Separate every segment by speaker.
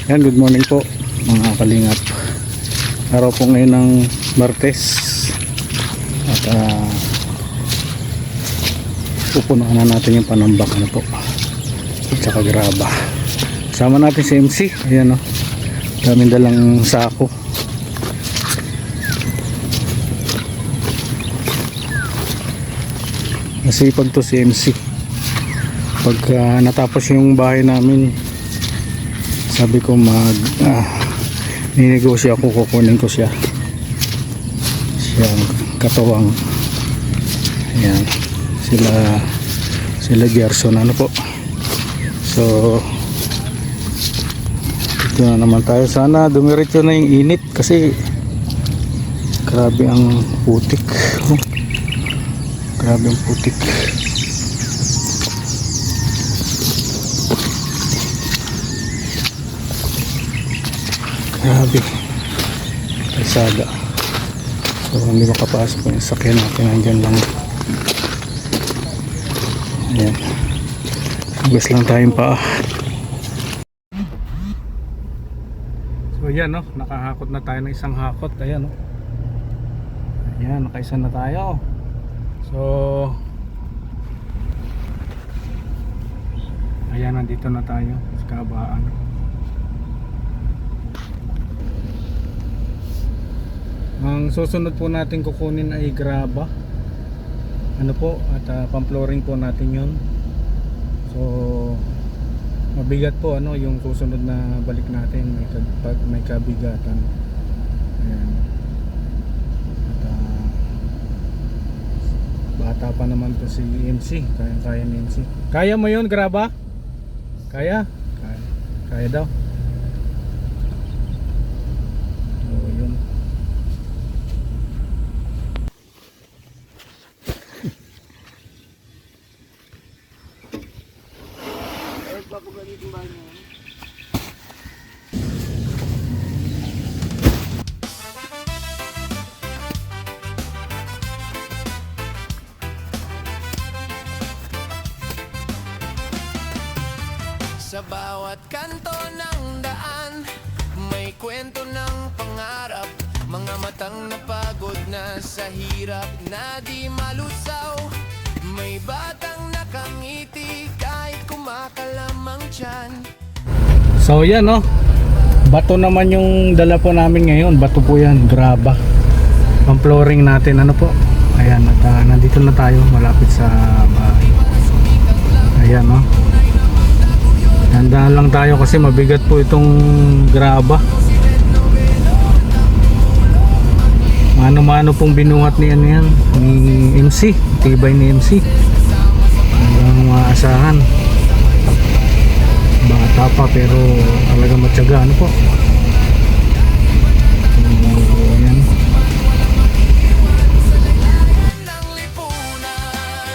Speaker 1: Yan, good morning po mga kalingap. Araw po ngayon ng Martes. At pupunuan na natin yung panambak na po. At saka graba. Sama natin si MC. Ayan o. Daming dalang sako. Masipag to si MC. Pagka natapos yung bahay namin, sabi ko ninegosyo ako, kukunin ko siya siyang katawang. Ayan, sila Gerson ano po. So dito na naman tayo. Sana dumiretso na yung init kasi grabe ang putik. Grabe ang putik. Grabe kalsada. So hindi makapasok yung sakyan natin, nandyan lang. Ayan, hugas lang tayong paa. So ayan no, nakahakot na tayo ng isang hakot. Ayan no, ayan, nakaisa na tayo. So ayan, nandito na tayo sa kabaan. Ang susunod po natin kukunin ay graba ano po, at pang-flooring po natin yun. So mabigat po ano yung susunod na balik natin, may kabigatan. Ayan. At bata pa naman to si MC, kaya ni MC. Kaya mo yun, graba? Kaya daw.
Speaker 2: Sa bawat kanto ng daan, may kwento ng pangarap. Mga matang napagod na sa hirap na di malusaw. May batang nakangiti kahit kumakalamang tiyan.
Speaker 1: So yan no, bato naman yung dala po namin ngayon. Bato po yan, graba. Ang flooring natin ano po. Ayan, at nandito na tayo malapit sa bahay. Ayan no, handaan lang tayo kasi mabigat po itong graba. Mano-mano pong binuhat ni ano yan, ni MC. Tibay ni MC. Hanggang maasahan. Bata pa pero talaga matyaga ano po. Ayan.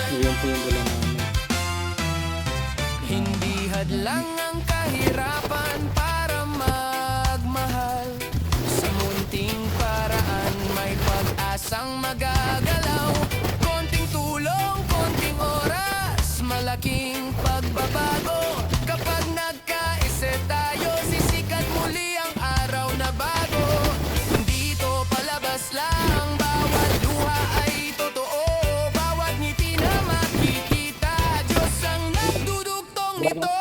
Speaker 1: Ayan po yung dala namin.
Speaker 2: Hindi hadlang ang kahirapan para magmahal. Sa munting paraan may pag-asang magagalaw. Konting tulong, konting oras, malaking pagbabago. Kapag nagkaisa tayo, sisikat muli ang araw na bago. Dito palabas lang, bawat luha ay totoo. Bawat ngiti na makikita, Diyos ang nagdudugtong nito.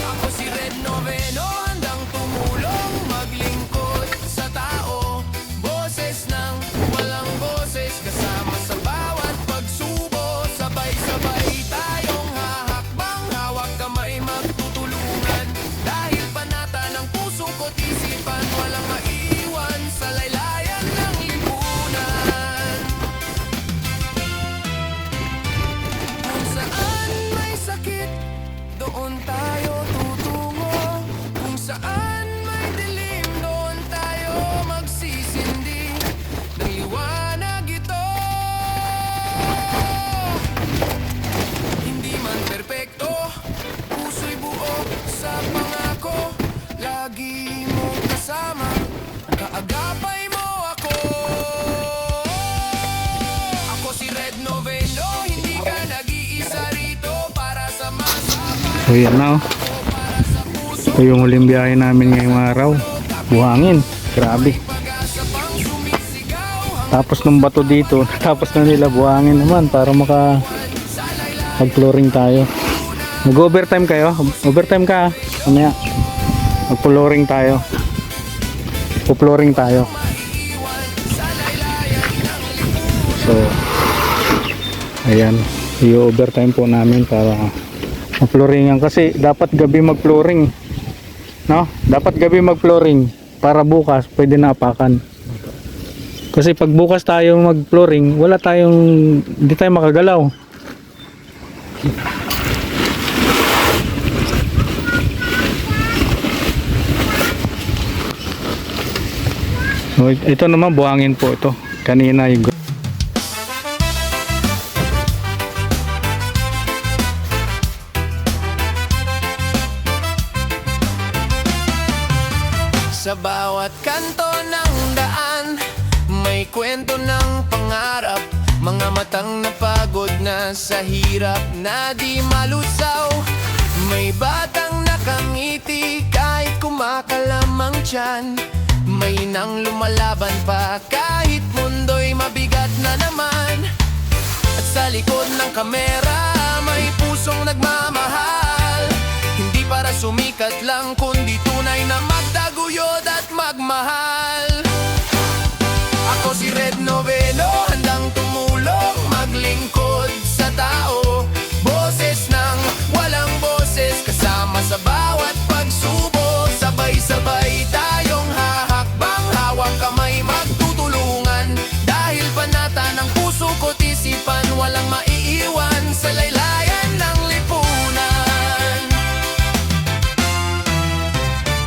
Speaker 2: Ako si Red Noveno, handang tumulong, maglingkod sa tao. Boses ng walang boses, kasama sa bawat pagsubo. Sabay-sabay tayong hahakbang, hawak kamay magtutulungan. Dahil panata ng puso ko't isipan, walang maiwan sa laylayan ng lipunan. Kung saan may sakit, doon tayo tutungo. Kung saan may dilim, doon tayo magsisindi ng liwanag ito. Hindi man perpekto, puso'y buo sa pangako. Lagi mo kasama, kaagapay mo ako. Ako si Red Noveno, hindi ka nag-iisa rito para sa masama.
Speaker 1: So yan na oh.
Speaker 2: Para sa
Speaker 1: Ito yung huling biyahe namin ngayong araw. Buhangin. Grabe. Tapos ng bato dito, tapos na nila buhangin naman para mag-flooring tayo. Mag-overtime kayo? Overtime ka. Mamaya. Mag-flooring tayo. Po-flooring tayo. So, ayan. I-overtime po namin para mag-flooringan kasi dapat gabi mag-flooring. No? Dapat gabi mag-flooring para bukas pwede na apakan. Kasi pag bukas tayo mag-flooring, hindi tayo makagalaw. So, ito naman buhangin po ito. Kanina yung
Speaker 2: Sa bawat kanto ng daan, may kwento ng pangarap. Mga matang napagod na sa hirap na di malusaw. May batang nakangiti kahit kumakalamang tiyan. May nang lumalaban pa kahit mundo'y mabigat na naman. At sa likod ng kamera, may pusong nagmamahal. Hindi para sumikat lang, kundi tunay na magtaguyod at magmahal. Ako si Red Noveno, handang tumulong, maglingkod sa tao. Boses ng walang boses, kasama sa bawat pagsubok. Sabay-sabay tayong hahakbang, hawak kamay magtutulungan. Dahil panata ng puso ko't isipan, walang maiiwan sa laylayan ng lipunan.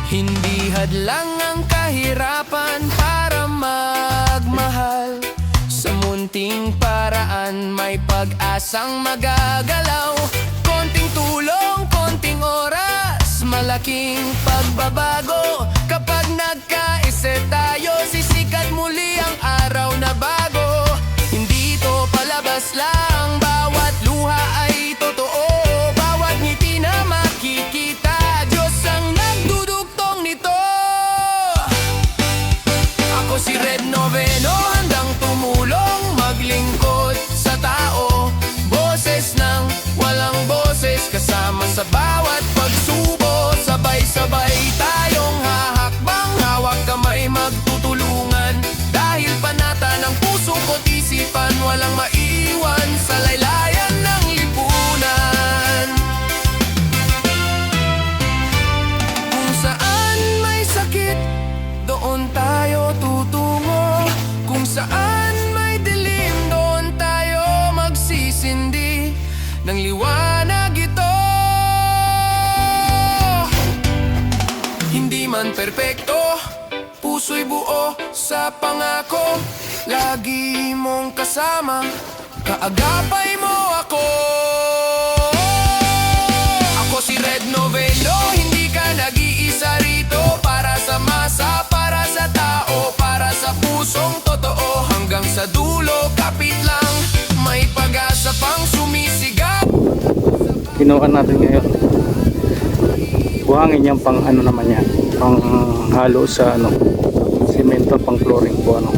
Speaker 2: Hindi hadlang ang kahirapan para magmahal. Sa munting paraan may pag-asang magagalaw. Konting tulong, konting oras, malaking pagbabago. Kapag nagkaisa tayo, sisikat muli ang araw na bago. Hindi ito palabas lang, bawat luha ay totoo. Bawat ngiti na makikita, Diyos ang nagdudugtong nito. Ako si Red Noveno, handang tumulong, maglingkod sa tao. Boses ng walang boses, kasama sa bawat pagsubo. Sabay-sabay tayong hahakbang, hawak kamay magtutulungan. Dahil panata ng puso ko't isipan, walang maiwan sa laylayan ng lipunan. Kung saan may sakit, doon tayo tutungo. Kung saan may dilim, doon tayo magsisindi ng liwanag ito. Hindi man perpekto, puso'y buo sa pangako. Lagi mong kasama, kaagapay mo ako. Ako si Red Noveno, hindi ka nag-iisa rito. Para sa masa, para sa tao, para sa pusong totoo. Hanggang sa dulo, kapit lang, may pag-asa pang sumisigaw.
Speaker 1: kinuha natin ngayon. Buhangin yan pang ano naman yan, pang halo sa ano, simento, pang flooring po ano.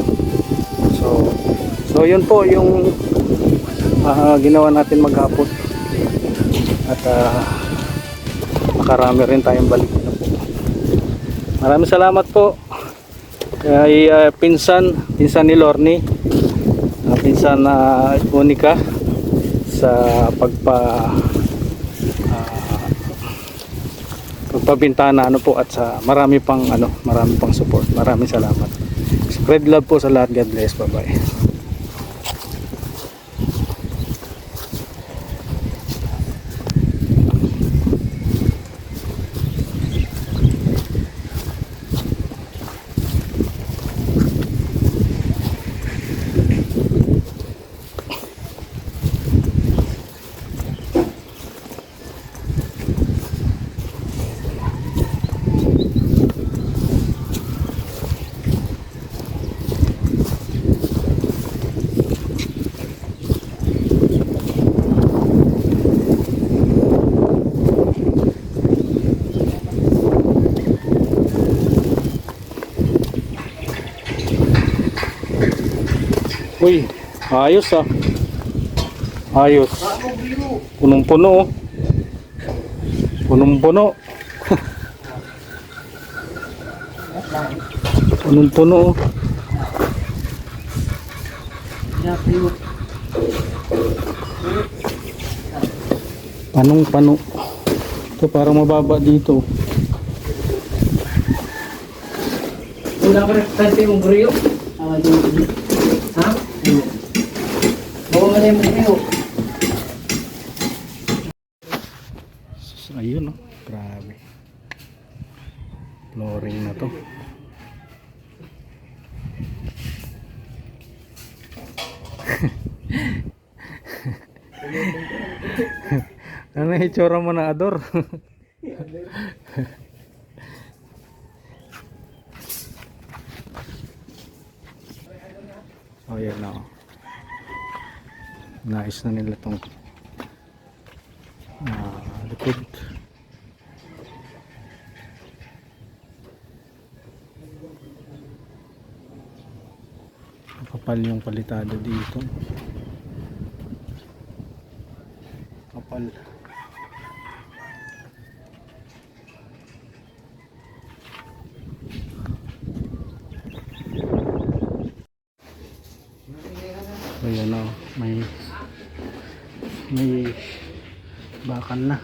Speaker 1: So yun po yung ginawa natin maghapon. At makarami rin tayong balik na po. Maraming salamat po kay pinsan ni Lorne, pinsan na Monica, sa pagpabintana ano po, at sa marami pang support. Maraming salamat. Spread love po sa lahat. God bless. Bye bye. Uy, ayos ah. Ayos. Punong-puno oh. Punong-puno. Punong-puno oh. Panong-pano. Ito parang mababa dito.
Speaker 3: Wala ko rin kasi yung griyo. Ha? Bawa mo na yung griyo.
Speaker 1: Ayun oh. Grabe. Flooring na to. Ano yung itsura mo na, Ador? Oh, yan na oh. Nais na nila tong likod. Kapal yung palitado dito. Kapal. Ayan o, may bakal na.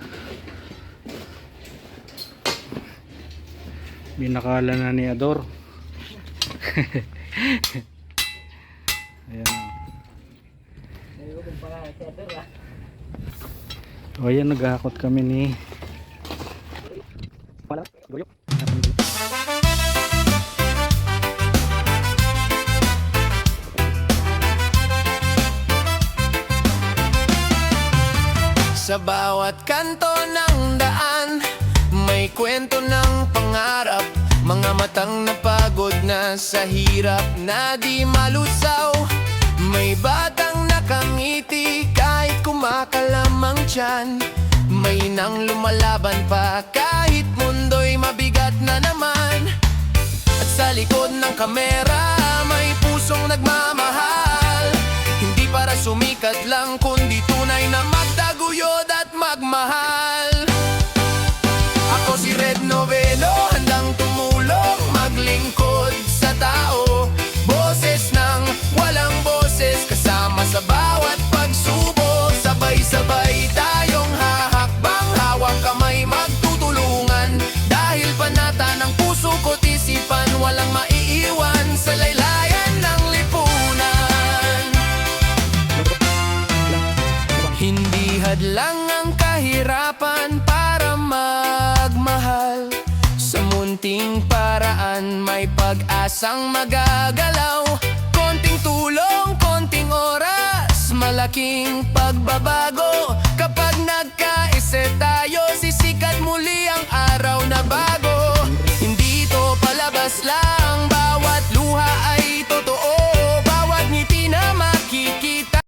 Speaker 1: Binakala na ni Ador. Ayan o. O ayan, naghahakot kami ni wala, goyok.
Speaker 2: Sa bawat kanto ng daan, may kwento ng pangarap. Mga matang napagod na sa hirap na di malusaw. May batang nakangiti kahit kumakalamang tiyan. May nang lumalaban pa kahit mundo'y mabigat na naman. At sa likod ng kamera, may pusong nagmamahal. Hindi para sumikat lang, kundi tunay na magtaguyod at magmahal. Ako si Red Noveno, handang tumulong, maglingkod sa tao. Boses ng walang boses, kasama sa bawat pagsubok. Sabay-sabay tayong hahakbang, hawak kamay magtutulungan. Dahil panata ng puso ko't isipan, walang maiiwan sa laylayan ng lipunan. Hindi hadlang ang kahirapan para magmahal. Sa munting paraan may pag-asang magagalaw. Konting tulong, konting oras, malaking pagbabago. Kapag nagkaisa tayo, sisikat muli ang araw na bago. Hindi ito palabas lang,